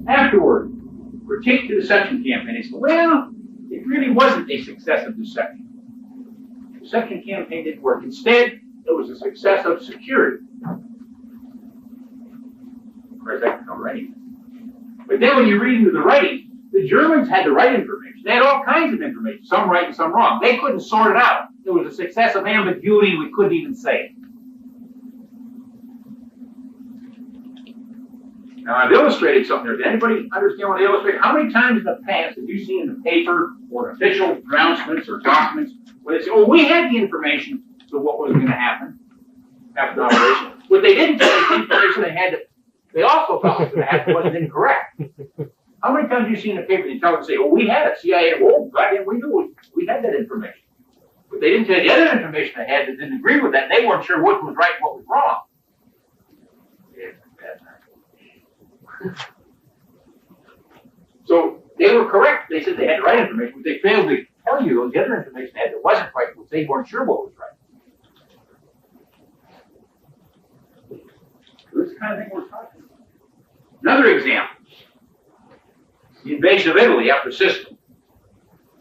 Afterward, critique the deception campaign. They said, well, it really wasn't a success of deception. The deception campaign didn't work. Instead, it was a success of security. Of course, that can cover anything. But then when you read into the writing, the Germans had the right information. They had all kinds of information, some right and some wrong. They couldn't sort it out. It was a success of ambiguity we couldn't even say. Now, I've illustrated something there. Did anybody understand what I illustrated? How many times in the past have you seen in the paper or official pronouncements or documents where they say, oh, we had the information to what was going to happen after the operation? What they didn't tell you the information they had, they also thought was going to happen wasn't incorrect. How many times have you seen in the paper they tell them, say, oh, we had it, CIA, oh, goddamn, we knew we had that information. But they didn't tell you the other information they had that didn't agree with that, and they weren't sure what was right and what was wrong. So they were correct. They said they had the right information, but they failed to tell you the other information they had that wasn't right, because they weren't sure what was right. So this is the kind of thing we're talking about. Another example. The invasion of Italy after Sicily.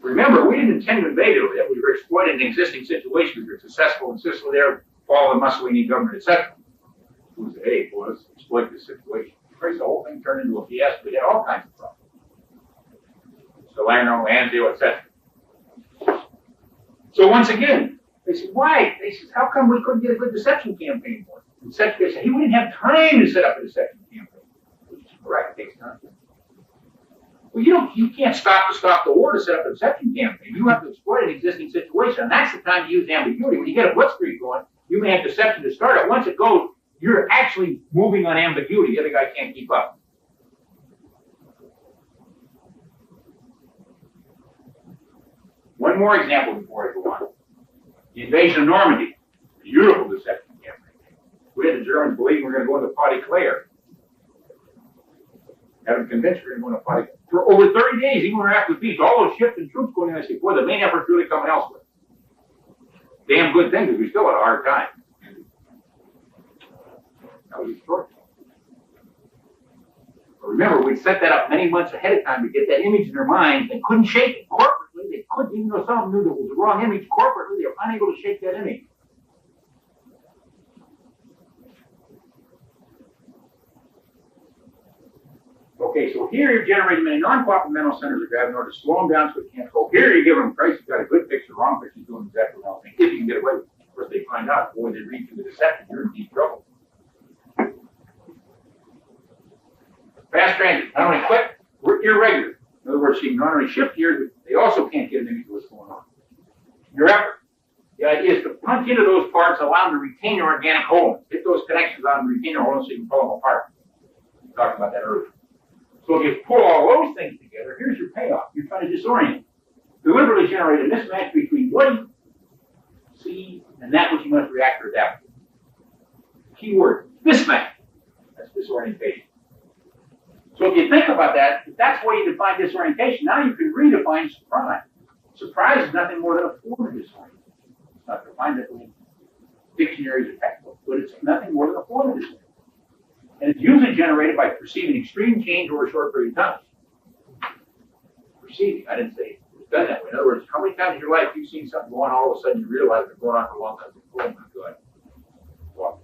Remember, we didn't intend to invade Italy. We were exploiting an existing situation. We were successful in Sicily there, fall of the Mussolini government, etc. We said, hey, well, let's exploit this situation. First, the whole thing turned into a fiasco. We had all kinds of problems. Salerno, Anzio, etc. So once again, they said, why? They said, how come we couldn't get a good deception campaign for it? They said, hey, we didn't have time to set up a deception campaign. Which is correct, it takes time. Well, you can't stop the war to set up a deception campaign. You have to exploit an existing situation, and that's the time to use ambiguity. When you get a blitzkrieg going, you may have deception to start it. Once it goes, you're actually moving on ambiguity. The other guy can't keep up. One more example before I go on. The invasion of Normandy. Beautiful deception campaign. We had the Germans believing we were going to go into Pas-de-Calais. Had them convinced we were going to go into Pas-de-Calais. For over 30 days, even after the peace, all those ships and troops going in, I said, boy, the main effort's really coming elsewhere. Damn good thing, because we still had a hard time. That was short. But remember, we set that up many months ahead of time to get that image in their minds. They couldn't shake it corporately. They couldn't, even though some of them knew that it was the wrong image corporately, they were unable to shake that image. Okay, so here you're generating many non-cooperative mental centers of gravity in order to slow them down so it can't go. Here you give them Christ, you've got a good picture, wrong picture, doing exactly the wrong thing. If you can get away with it. Of course, they find out, boy, they read through the deception, you're in deep trouble. Fast transit, not only quick, we're irregular. In other words, you can not only shift gears, but they also can't get an image of what's going on. Your effort. The idea is to punch into those parts, allow them to retain their organic wholeness. Hit those connections, allow them to retain their wholeness so you can pull them apart. We talked about that earlier. So if you pull all those things together, here's your payoff. You're trying to disorient. Deliberately generate a mismatch between what you see and that which you must react or adapt to. Key word, mismatch. That's disorientation. So if you think about that, if that's the way you define disorientation, now you can redefine surprise. Surprise is nothing more than a form of disorientation. It's not defined that way in dictionaries or textbooks, but it's nothing more than a form of disorientation. And it's usually generated by perceiving extreme change over a short period of time. Perceiving, I didn't say it's done that way. In other words, how many times in your life you've seen something go on, all of a sudden you realize it's going on for a long time, oh my God. Well,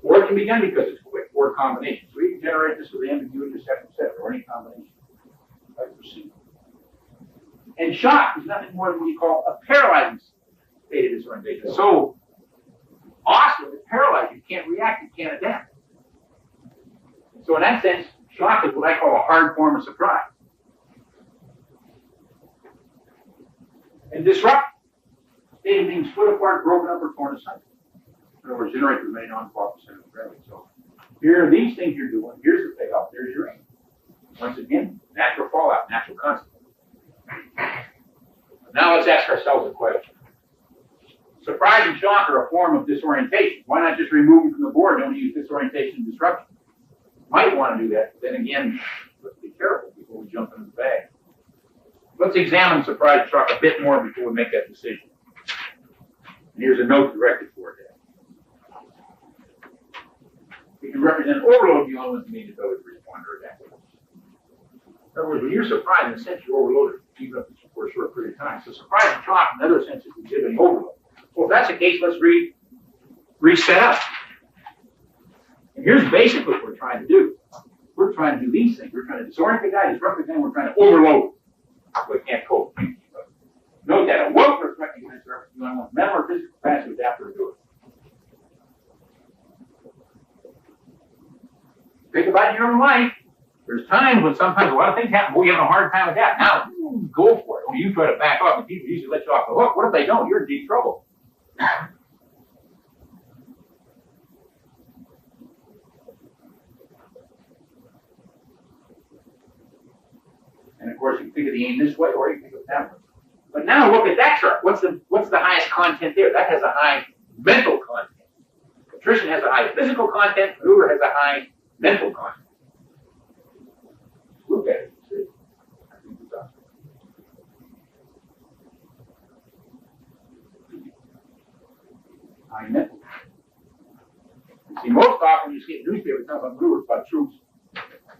or it can be done because it's quick, or a combination. So you can generate this with ambiguity, deception, etc., or any combination. By perceiving. And shock is nothing more than what you call a paralyzing state of disorientation. So awesome, it's paralyzed. You can't react, you can't adapt. So in that sense, shock is what I call a hard form of surprise. And disrupt, state of being split apart, broken up, or torn asunder. In other words, generate the main non-cooperative center of gravity. So here are these things you're doing. Here's the payoff. There's your aim. Once again, natural fallout, natural consequence. Now let's ask ourselves a question. Surprise and shock are a form of disorientation. Why not just remove them from the board? Don't use disorientation and disruption. Might want to do that, but then again, let's be careful before we jump into the bag. Let's examine surprise and shock a bit more before we make that decision. And here's a note directed toward that. We can represent overload the elements needed to respond to In other words, when you're surprised, in a sense, you're overloaded, even if it's for a short period of time. So surprise and shock, in other senses, we give an overload. Well, if that's the case, let's reset up. And here's basically what we're trying to do. We're trying to do these things. We're trying to disorient the guy, disrupt the guy, we're trying to overload. We can't cope. Note that a welfare threatening event surface, you want mental or physical capacity to adapt or do it. Think about your own life. There's times when sometimes a lot of things happen, but you're having a hard time with that. Now, go for it. When you try to back off, and people usually let you off the hook. What if they don't? You're in deep trouble. And of course, you can think of the aim this way, or you can think of it that way. But now look at that chart. What's the highest content there? That has a high mental content. Attrition has a high physical content. Maneuver has a high mental content. Look at it. See? I think it's up. High mental. You see, most often you see in newspapers talking about maneuvers about troops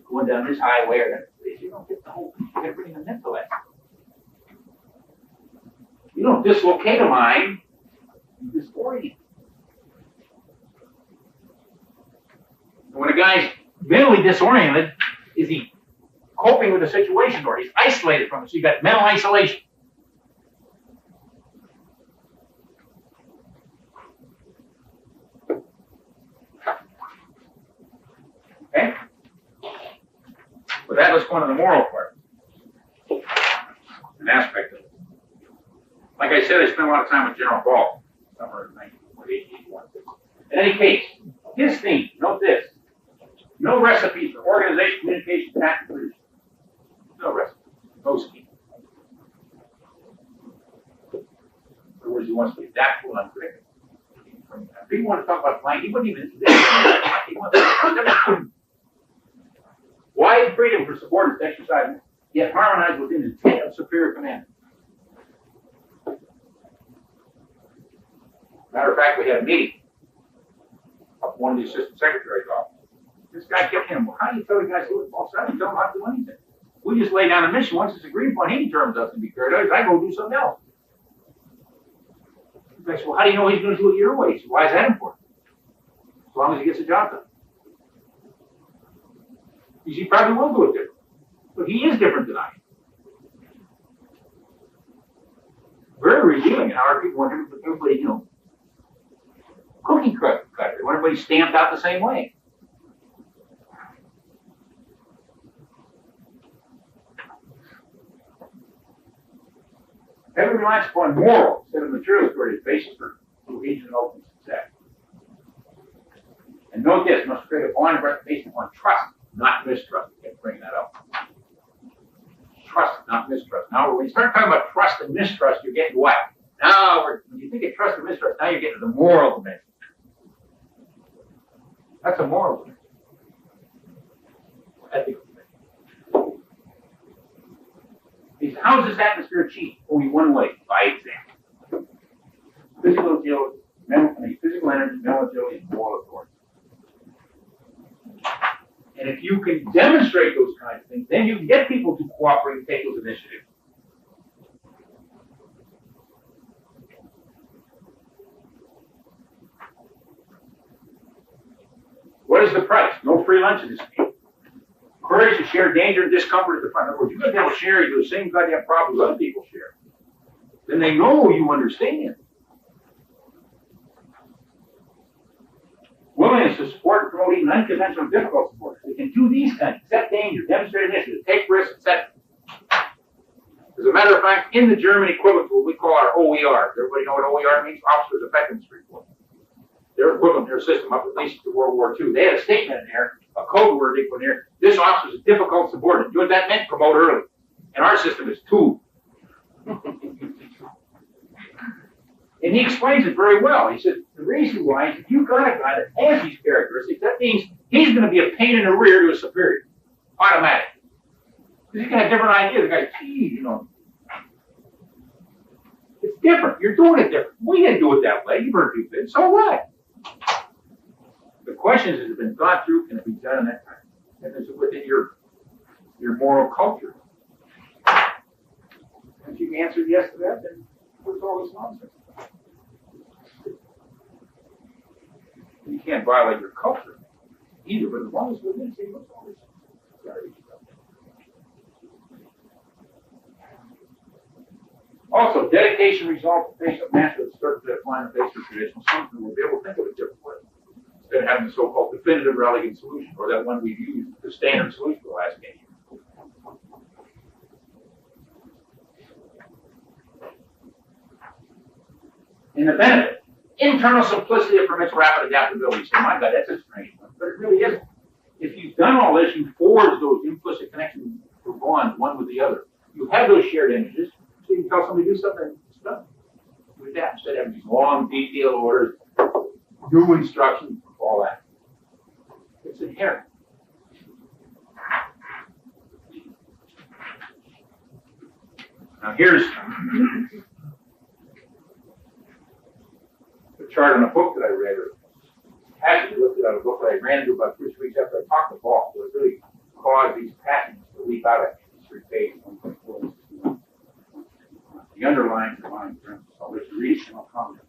going down this highway or that. You don't get the whole picture. You got to bring in the mental aspect. You don't dislocate a mind, you disorient. When a guy's mentally disoriented, is he coping with the situation or he's isolated from it? So you got mental isolation. Okay? Well, that was one of the moral part. An aspect of it. Like I said, I spent a lot of time with General Ball, somewhere in 1981. In any case, his theme, note this, no recipes for organization, communication, tactics, leadership. No recipe, no scheme. In other words, he wants to be adaptable and unpredictable. People want to talk about flying, he wouldn't even do that. He wants to wide freedom for subordinates to exercise, yet harmonized within the intent of superior command. Matter of fact, we had a meeting up one of the assistant secretary's office. This guy kept saying, well, how do you tell the guys to do it? Well, I didn't tell them how to do anything. We just lay down a mission. Once it's agreed upon, he determines us to be carried out. I go do something else. The guy said, well, how do you know he's going to do it your way? He said, why is that important? As long as he gets the job done. He probably will do it different. But he is different than I am. Very revealing in how our people want everybody, you know, cookie cutter. They want everybody stamped out the same way. Heavy reliance upon moral instead of material security is basis for cohesion and open success. And note this, must create a bond of reputation upon trust, not mistrust. I kept bringing that up. Trust, not mistrust. Now, when you start talking about trust and mistrust, you're getting what? Now, when you think of trust and mistrust, now you're getting to the moral dimension. That's a moral dimension. Ethical dimension. He said, how is this atmosphere achieved? Only one way, by example. Physical agility, physical energy, mental agility, and moral authority. And if you can demonstrate those kinds of things, then you can get people to cooperate and take those initiatives. What is the price? No free lunch in this game. Courage to share danger and discomfort at the front. In other words, you're going to be able to share the same goddamn problems other people share. Then they know you understand. Willingness to support and promote even unconventional difficult support. They can do these kinds, accept danger, demonstrate initiative, take risks, etc. As a matter of fact, in the German equivalent to what we call our OER, everybody know what OER means? Officers Effectiveness Report. Their equivalent, their system up at least to World War II. They had a statement in there, a code word they put in there. This officer is a difficult subordinate. You know what that meant? Promote early. And our system is 2. And he explains it very well. He said, the reason why is if you've got a guy that has these characteristics, that means he's going to be a pain in the rear to a superior. Automatic. Because he's going to have different ideas. The guy, gee, you know. It's different. You're doing it different. We didn't do it that way. You've heard people say, so what? The question is, has it been thought through? Can it be done in that time? And is it within your your moral culture? If you answered yes to that, then what's all this nonsense? You can't violate your culture either, but as long as within, say, what's all this garbage stuff? Also, dedication results in face of master that starts to define the base of traditional something. We'll be able to think of it differently instead of having the so-called definitive or elegant solution, or that one we've used, the standard solution for the last 10 years. In the benefit, internal simplicity that permits rapid adaptability. So, my God, that's a strange one, but it really isn't. If you've done all this, you forge those implicit connections or bonds one with the other. You have those shared images, so you can tell somebody to do something, it's done. You adapt instead of having these long, detailed orders, new instructions, all that. It's inherent. Now, here's chart in a book that I read, or actually looked at a book that I ran into about 2 or 3 weeks after I talked the ball. So it really caused these patterns to leap out at me. These 3 pages, 1.4. The underlines are lines. I'll let you read it and I'll comment.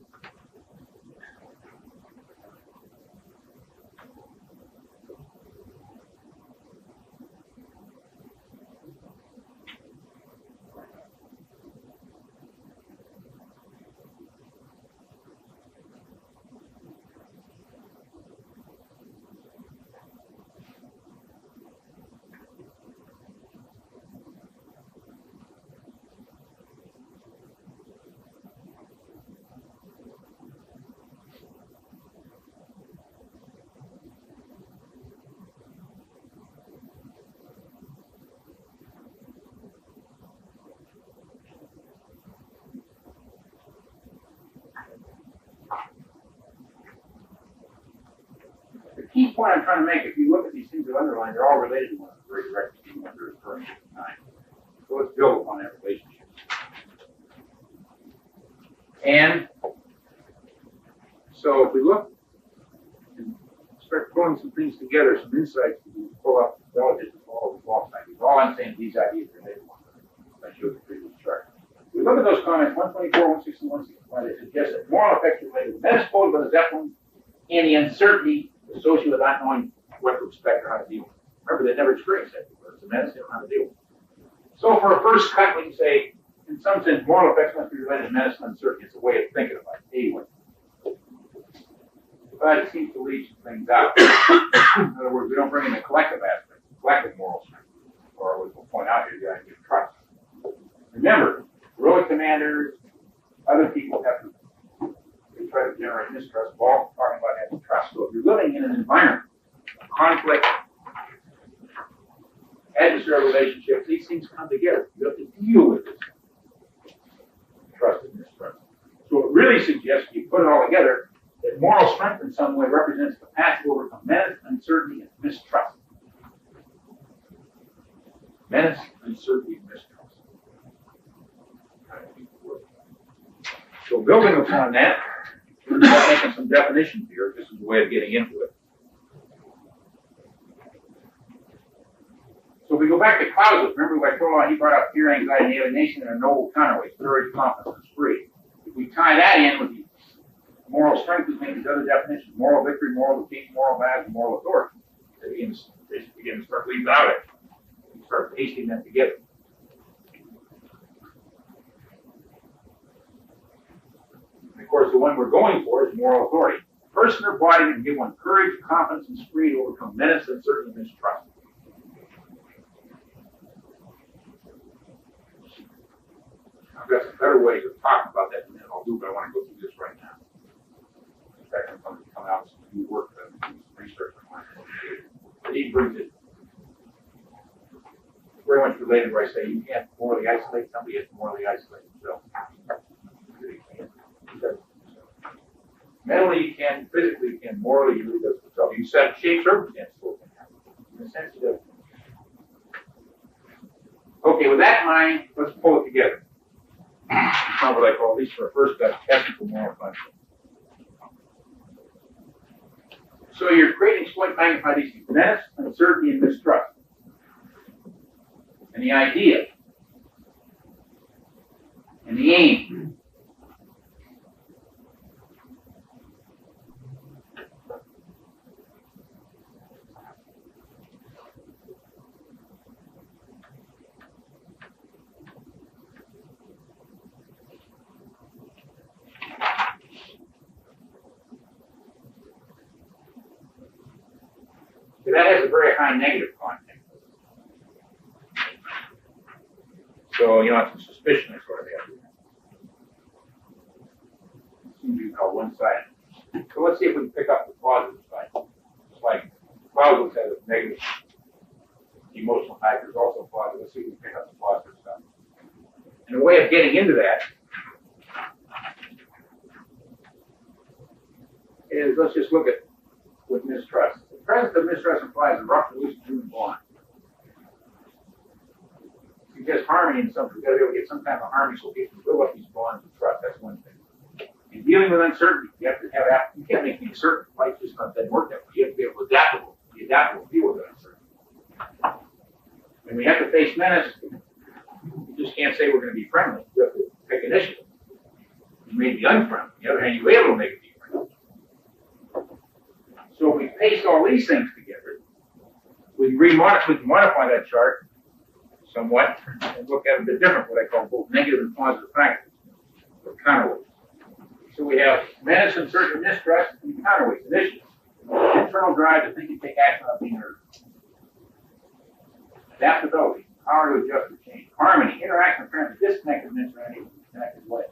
The key point I'm trying to make, if you look at these things that are underlined, they're all related to one another very directly, even when they're occurring at the time. So let's build upon that relationship. And so if we look and start pulling some things together, some insights that we pull up relative to all the false ideas. All I'm saying is these ideas are related to one another. I showed the previous chart. We look at those comments, 124, 160, 165, they suggest that moral effects related to the menace posed by the Zeppelin and the uncertainty associated with not knowing what to expect or how to deal with it. Remember, they never experienced that before. It's a menace, they don't know how to deal with it. So for a first cut, we can say, in some sense, moral effects must be related to menace and uncertainty. It's a way of thinking about it. Anyway. But it seems to leave some things out. In other words, we don't bring in the collective aspect, collective moral strength. Or as we'll point out here, you gotta give trust. Remember, heroic commanders, other people have to try to generate mistrust. We're all talking about having trust. So if you're living in an environment of conflict, adversarial relationships, these things come together. You have to deal with this. Trust and mistrust. So it really suggests you put it all together that moral strength in some way represents the capacity to overcome menace, uncertainty, and mistrust. Menace, uncertainty, and mistrust. So building upon that, we're making some definitions here. This is a way of getting into it. So if we go back to Clausewitz, remember what I told you, he brought up fear, anxiety, alienation, and a noble counterweight, courage, confidence, and spree. If we tie that in with the moral strength, we make these other definitions: moral victory, moral defeat, moral badge, and moral authority. They begin to start leaving out it. We start pasting them together. Of course, the one we're going for is moral authority. Person or body can give one courage, confidence, and spree to overcome menace, uncertainty, and mistrust. I've got some better ways of talking about that than I'll do, but I want to go through this right now. In fact, I'm going to come out with some new work that I'm doing some research on. But he brings it very much related where I say you can't morally isolate somebody, you have to morally isolate yourself. Mentally you can, physically you can, morally you really does yourself. You set shape circumstances for it. In a sense, you do. Okay, with that in mind, let's pull it together. It's not what I call, at least for a first cut, technical moral concept. So you're creating, exploit, magnify these things: menace, uncertainty, and mistrust. and the idea and the aim. So that has a very high negative content. So, it's a suspicion I sort of have. It seems to be called one-sided. So let's see if we can pick up the positive side. It's like cloud has a negative emotional type. There's also positive. Let's see if we can pick up the positive side. And a way of getting into that is, let's just look at with mistrust. The presence of mistrust implies a rough loose human bond. Because harmony in some, we've got to be able to get some kind of harmony so people build up these bonds of trust. That's one thing. In dealing with uncertainty, you have to have, you can't make things certain. Life just doesn't work that way. You have to be able to be adaptable, deal with uncertainty. When we have to face menace, you just can't say we're going to be friendly. You have to take initiative. You may be unfriendly. On the other hand, you're able to make it be friendly. So if we paste all these things together, we can modify that chart somewhat and look at it a bit different, what I call both negative and positive factors, or counterweights. So we have menace, uncertainty, mistrust, and counterweights, initiatives. Internal drive to think and take action without being hurt. Adaptability, power to adjust or change. Harmony, interaction with friends, disconnected and interactive, connected way.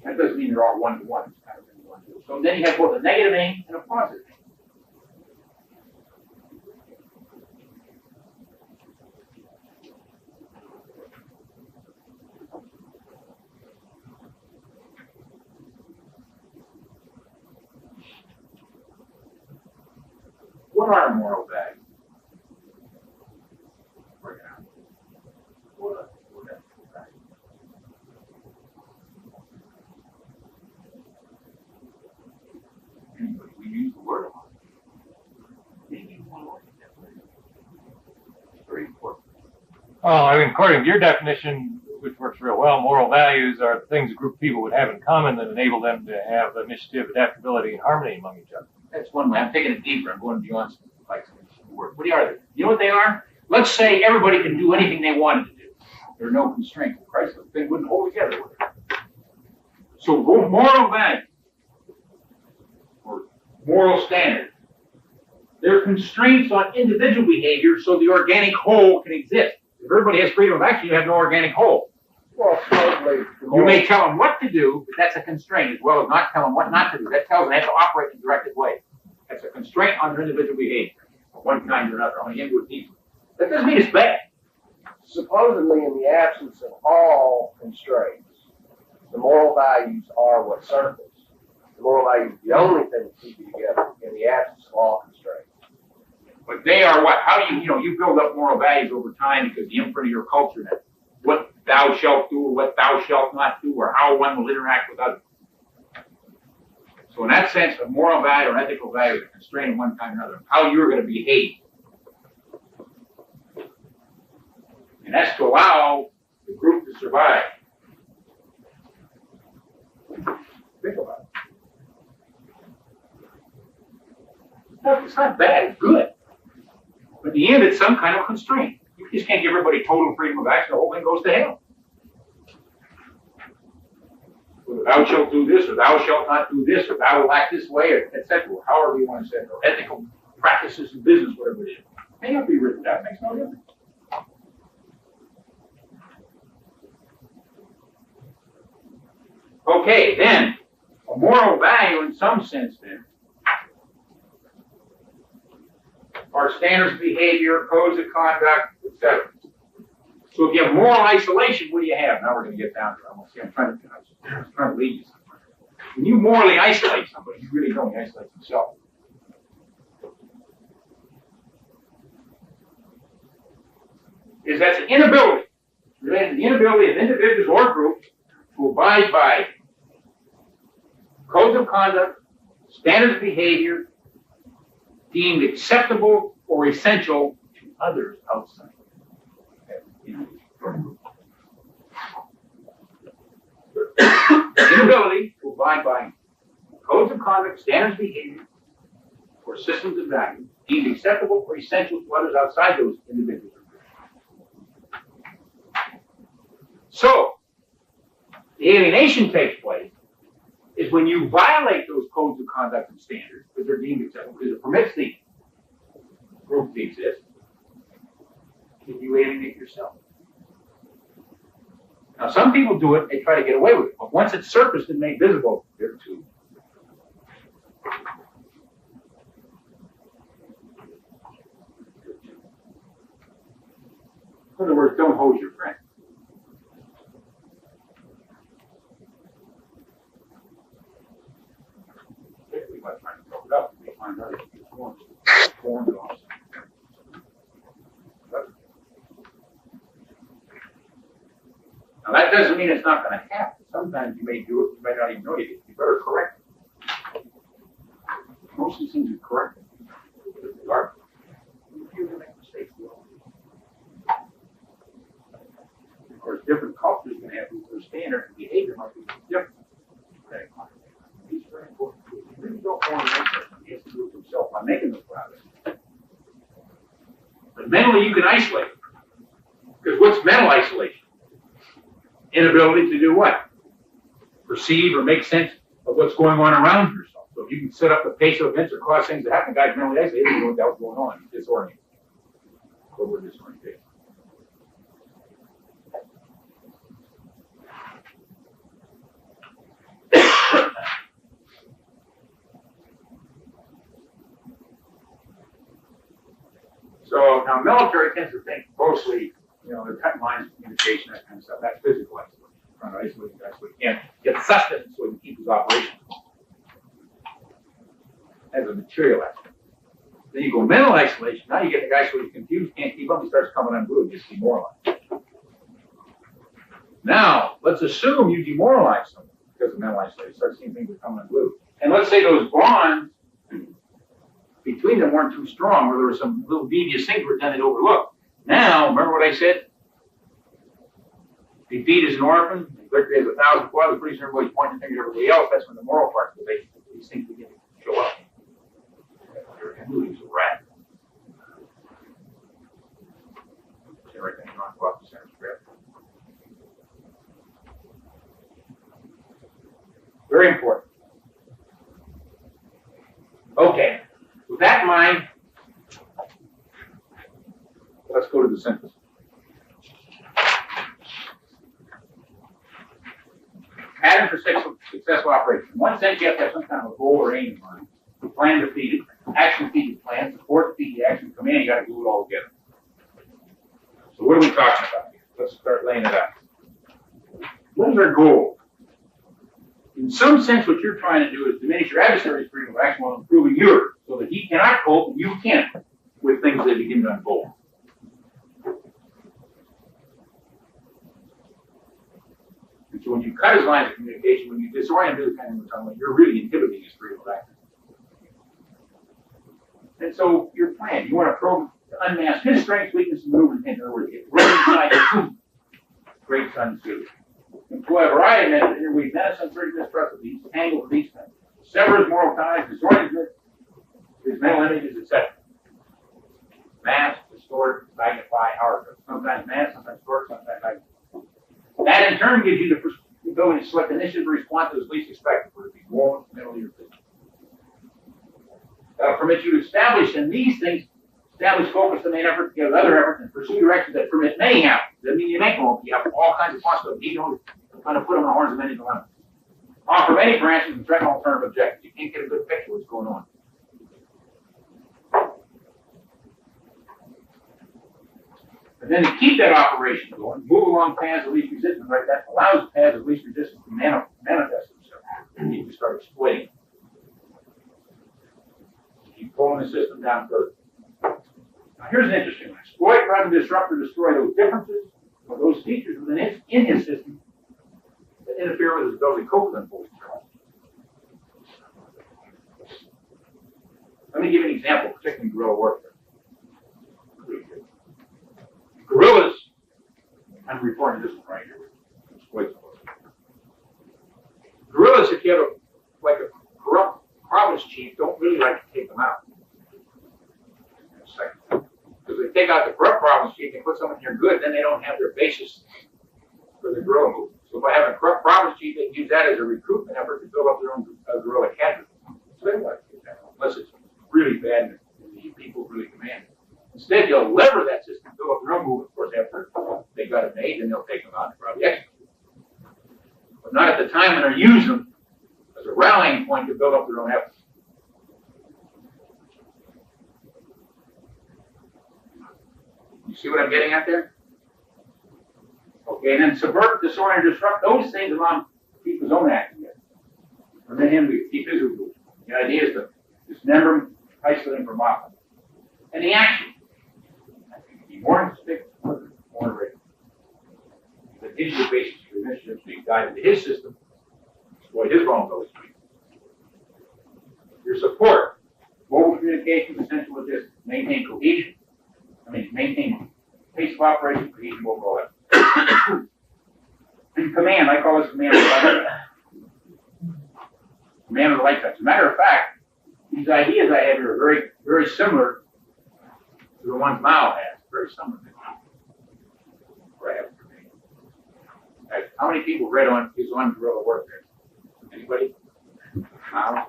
That doesn't mean they're all one-to-one. It's kind of one-to-one. So then you have both a negative aim and a positive aim. What are moral values? What are values? Anybody, we use the word a lot. Maybe you want to look at that way. It's very important. Well, according to your definition, which works real well, moral values are things a group of people would have in common that enable them to have initiative, adaptability, and harmony among each other. That's one way. I'm taking it deeper. I'm going beyond some like some words. What are they? You know what they are? Let's say everybody can do anything they wanted to do. There are no constraints. Christ, the thing wouldn't hold together with it. So moral values or moral standards, they're constraints on individual behavior so the organic whole can exist. If everybody has freedom of action, you have no organic whole. Well, supposedly, You may tell them what to do, but that's a constraint, as well as not tell them what not to do. That tells them they have to operate in a directed way. That's a constraint on their individual behavior, of one kind or another. I'm going to get into it deeply. That doesn't mean it's bad. supposedly in the absence of all constraints, the moral values are what surface. The moral values are the only thing that keep you together in the absence of all constraints. But they are what? How do you build up moral values over time because the imprint of your culture, that what thou shalt do or what thou shalt not do or how one will interact with others. So in that sense, a moral value or ethical value is a constraint of one kind or another, how you're going to behave. And that's to allow the group to survive. Think about it. It's not bad, it's good. But in the end, it's some kind of constraint. You just can't give everybody total freedom of action, the whole thing goes to hell. Whether thou shalt do this, or thou shalt not do this, or thou will act this way, or etc., however you want to say it, or ethical practices in business, whatever it is. It may not be written down, it makes no difference. Okay, then, a moral value in some sense then, are standards of behavior, codes of conduct, etc. So if you have moral isolation, what do you have? Now we're going to get down to it. I'm trying to lead you somewhere. When you morally isolate somebody, you really don't isolate yourself. Is that's an inability, related to the inability of individuals or groups to abide by codes of conduct, standards of behavior, deemed acceptable or essential to others outside. Inability to abide by codes of conduct, standards of behavior, or systems of value deemed acceptable or essential to others outside those individuals. So, the alienation takes place is when you violate those codes of conduct and standards because they're deemed acceptable, because it permits the group to exist, if you alienate yourself. Now, some people do it, they try to get away with it, but once it's surfaced and made visible, they're too. In other words, don't hose your friend. Particularly by trying to cover it up, they find out it's formed off. Now that doesn't mean it's not going to happen. Sometimes you may do it, you may not even know you did. You better correct it. Most of these things are corrected. They are. You're going to make mistakes. Of course, different cultures can have their standard and behavior might be different. It's very important. You really don't want to make that. He has to do it himself by making the progress. But mentally, you can isolate. Because what's mental isolation? Inability to do what? Perceive or make sense of what's going on around yourself. So if you can set up the pace of events or cause things to happen, guys mentally isolated, he doesn't know what the hell's going on. He's disoriented. Over disorientation. So now military tends to think mostly, they're cutting lines of communication, that kind of stuff. That's physical isolation. Trying to isolate the guy so he can't get sustenance so he can keep his operation as a material aspect. Then you go mental isolation. Now you get the guy so he's confused, can't keep up, he starts coming unglued, gets demoralized. Now, let's assume you demoralize someone because of mental isolation, start seeing things that come unglued. And let's say those bonds between them weren't too strong, or there were some little devious things were done and overlooked. Now, remember what I said? Defeat is an orphan, victory has 1,000 foils, pretty soon everybody's pointing the finger at everybody else. That's when the moral parts of these things begin to show up. You're a rat. Everything wrong, go off the center script. Very important. Okay. With that in mind, let's go to the synthesis. Pattern for successful operation. In one sense, you have to have some kind of a goal or aim in mind. Plan to feed it, action feed the plan, support feed the action, command, you got to glue it all together. So what are we talking about here? Let's start laying it out. What is our goal? In some sense, what you're trying to do is diminish your adversary's freedom of action while improving yours, so that he cannot cope and you can with things that begin to unfold. And so when you cut his lines of communication, when you disorient him, kind of tunnel, you're really inhibiting his freedom of action. And so your plan, you want to probe to unmask his strengths, weaknesses, and movement. In other words, get right inside the great sun suit. Employ a variety of methods, interweave menace, uncertainty, mistrust of these, tangle with these things. Sever his moral ties, disorient his mental images, etc. Mask, distort, magnify, however. Sometimes mask, sometimes distort, sometimes magnify. That in turn gives you the ability to select initiative or respond to as least expected, whether it be moral, mentally, or physical. That'll permit you to establish in these things, focus the main effort together with other efforts, and pursue directions that permit many out. Doesn't mean you make them all. You have all kinds of possibilities. You don't kind of put them on the horns of many dilemmas. Offer many branches and threaten alternative objectives. You can't get a good picture of what's going on. And then to keep that operation going, move along paths of least resistance, right? That allows the paths of least resistance to manifest themselves. And you can start exploiting. Keep pulling the system down further. Now here's an interesting one. Exploit rather than disrupt or destroy those differences or those features within his system that interfere with his ability to cope with unfolding problems. Let me give you an example, particularly in guerrilla warfare. Guerrillas I'm referring to this one right here. Wait. Guerrillas, if you have like a corrupt province chief, don't really like to take them out. Because they take out the corrupt province chief and put someone here good, then they don't have their basis for the guerrilla movement. So by having a corrupt province chief, they use that as a recruitment effort to build up their own guerrilla cadre. So they don't like to do that, unless it's really bad and the people really command it. Instead, they'll lever that system, build up their own movement. Of course, after they got it made, then they'll take them out and probably execute them. But not at the time when they're using them as a rallying point to build up their own efforts. You see what I'm getting at there? Okay, and then subvert, disorder, disrupt, those things allow him to keep his own act together. Permit him to keep his rules. The idea is to dismember him, isolate him from offense. And the action. I think it'd be more specific, more written. The digital basis for initiatives being guided to his system, exploit his vulnerabilities. Your support. Mobile communication, essential logistics. Maintain cohesion. Maintain pace of operation, cohesion, overall effort. And command, I call this command of the light touch. Command of the light touch. As a matter of fact, these ideas I have here are very, very similar to the ones Mao has. Very similar to how many people read on his on guerrilla warfare? Anybody? Mao?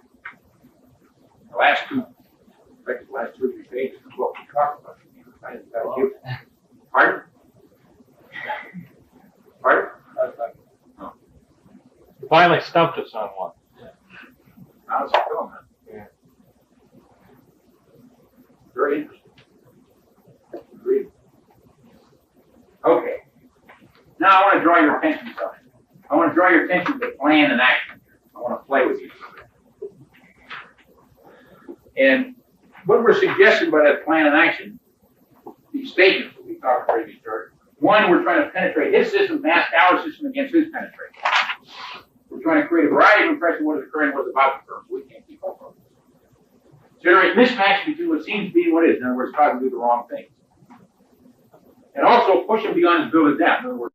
The last two or three pages of what we talked about. Pardon? Pardon? No. You finally stumped us on one. How's it going, man? Yeah. Very interesting. Agreed. Okay. Now I want to draw your attention to something. I want to draw your attention to plan and action. I want to play with you. And what we're suggesting by that plan and action, these statements that we talked about previous start. One, we're trying to penetrate his system, mask our system against his penetration. We're trying to create a variety of impressions of what is occurring, what is about to occur, so we can't keep up with it. Generate mismatch between what seems to be and what is. In other words, try to do the wrong things. And also push him beyond his ability to adapt. In other words,